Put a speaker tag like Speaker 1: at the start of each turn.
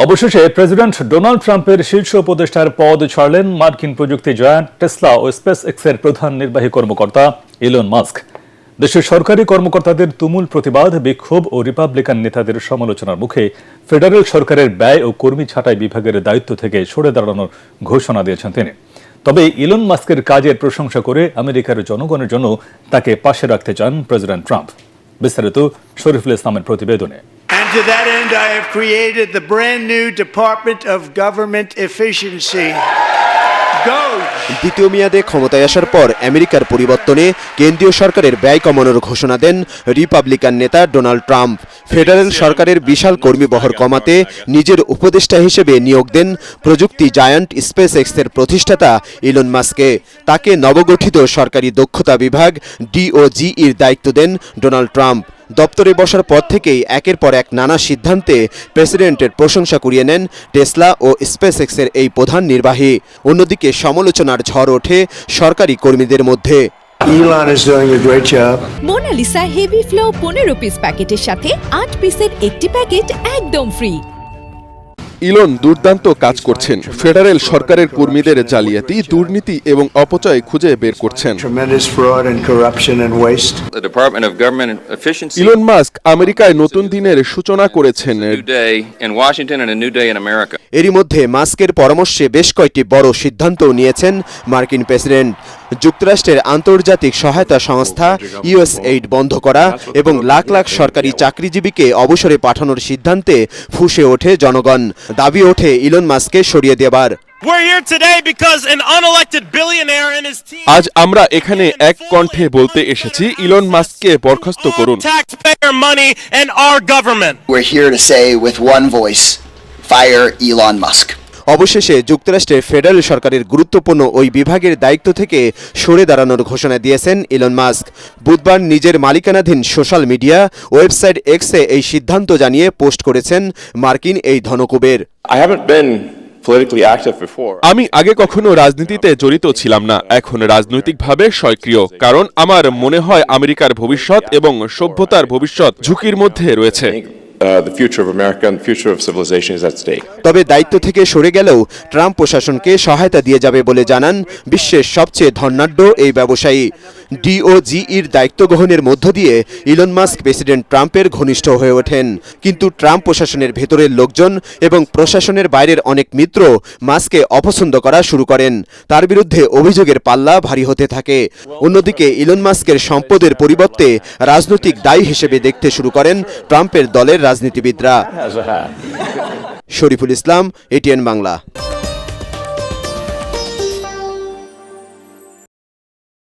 Speaker 1: অবশেষে president Donald ট্রাম্পের শীর্ষ উপদেষ্টার পদ ছাড়লেন মার্কিন প্রযুক্তি জায়ান্ট টেসলা ও স্পেস এক্সের প্রধান নির্বাহী কর্মকর্তা ইলন মাস্ক। দেশের সরকারি কর্মকর্তাদের তুমুল প্রতিবাদ, বিক্ষোভ ও রিপাবলিকান নেতাদের সমালোচনার মুখে ফেডারেল সরকারের ব্যয় ও কর্মী ছাঁটাই বিভাগের দায়িত্ব থেকে সরে দাঁড়ানোর ঘোষণা দিয়েছেন তিনি। তবে ইলন মাস্কের কাজের প্রশংসা করে আমেরিকার জনগণের জন্য তাকে পাশে রাখতে চান প্রেসিডেন্ট ট্রাম্প। বিস্তারিত শরীফুল ইসলামের প্রতিবেদনে।
Speaker 2: And to that end, I have created the brand new Department of Government Efficiency.
Speaker 3: দ্বিতীয় মেয়াদে ক্ষমতায় আসার পর আমেরিকার পরিবর্তনে কেন্দ্রীয় সরকারের ব্যয় কমানোর ঘোষণা দেন রিপাবলিকান নেতা ডোনাল্ড ট্রাম্প। ফেডারেল সরকারের বিশাল কর্মীবহর কমাতে নিজের উপদেষ্টা হিসেবে নিয়োগ দেন প্রযুক্তি জায়ান্ট স্পেস এক্সের প্রতিষ্ঠাতা ইলন মাস্ককে। তাকে নবগঠিত সরকারি দক্ষতা বিভাগ DOGEর দায়িত্ব দেন ডোনাল্ড ট্রাম্প। দপ্তরে বসার পর থেকেই একের পর এক নানা সিদ্ধান্তে প্রেসিডেন্টের প্রশংসা কুড়িয়ে নেন টেসলা ও স্পেস এক্সের এই প্রধান নির্বাহী। অন্যদিকে সমালোচনার ঝড় ওঠে সরকারি কর্মীদের মধ্যে।
Speaker 2: Elon is doing a great job.
Speaker 4: Monalisa heavy flow 15 piece প্যাকেটের সাথে 8 পিসের একটি প্যাকেট একদম ফ্রি।
Speaker 5: ইলন দুর্দান্ত কাজ করছেন। ফেডারেল সরকারের কর্মীদের জালিয়াতি, দুর্নীতি এবং অপচয় খুঁজে বের করছেন।
Speaker 2: Tremendous fraud and corruption and waste.
Speaker 6: The Department of Government Efficiency.
Speaker 5: Elon Musk আমেরিকায় নতুন দিনের সূচনা করেছেন।
Speaker 6: A new day in Washington and a new day in America.
Speaker 3: এরই মধ্যে মাস্কের পরামর্শে বেশ কয়েকটি বড় সিদ্ধান্তও নিয়েছেন মার্কিন প্রেসিডেন্ট। যুক্তরাষ্ট্রের আন্তর্জাতিক সহায়তা সংস্থা USAID বন্ধ করা এবং লাখ লাখ সরকারি চাকরিজীবীকে অবসরে পাঠানোর সিদ্ধান্তে ফুঁসে ওঠে জনগণ। দাবি ওঠে ইলন মাস্ককে সরিয়ে দেবার।
Speaker 5: আজ আমরা এখানে এক কণ্ঠে বলতে এসেছি, ইলন মাস্ককে বরখাস্ত করুন।
Speaker 7: We're here to say with one voice, fire Elon Musk.
Speaker 3: অবশেষে যুক্তরাষ্ট্রের ফেডারেল সরকারের গুরুত্বপূর্ণ ওই বিভাগের দায়িত্ব থেকে সরে দাঁড়ানোর ঘোষণা দিয়েছেন ইলন মাস্ক। বুধবার নিজের মালিকানাধীন সোশ্যাল মিডিয়া ওয়েবসাইট এক্সে এই সিদ্ধান্ত জানিয়ে পোস্ট করেছেন মার্কিন এই ধনকুবের।
Speaker 5: আমি আগে কখনো রাজনীতিতে জড়িত ছিলাম না, এখন রাজনৈতিকভাবে সক্রিয়, কারণ আমার মনে হয় আমেরিকার ভবিষ্যৎ এবং সভ্যতার ভবিষ্যৎ ঝুঁকির মধ্যে রয়েছে।
Speaker 8: The future of America and the future of civilization is at stake.
Speaker 3: তবে দায়িত্ব থেকে সরে গেলেও ট্রাম্প প্রশাসনকে সহায়তা দিয়ে যাবে বলে জানান বিশ্বের সবচেয়ে ধনাঢ্য এই ব্যবসায়ী। DOGEর দায়িত্ব গ্রহণের মধ্য দিয়ে ইলন মাস্ক প্রেসিডেন্ট ট্রাম্পের ঘনিষ্ঠ হয়ে ওঠেন। কিন্তু ট্রাম্প প্রশাসনের ভেতরের লোকজন এবং প্রশাসনের বাইরের অনেক মিত্র মাস্ককে অপছন্দ করা শুরু করেন। তার বিরুদ্ধে অভিযোগের পাল্লা ভারী হতে থাকে। অন্যদিকে ইলন মাস্কের সম্পদের পরিবর্তে রাজনৈতিক দায়ী হিসেবে দেখতে শুরু করেন ট্রাম্পের দলের রাজনীতিবিদরা। শরীফুল ইসলাম, ATN বাংলা।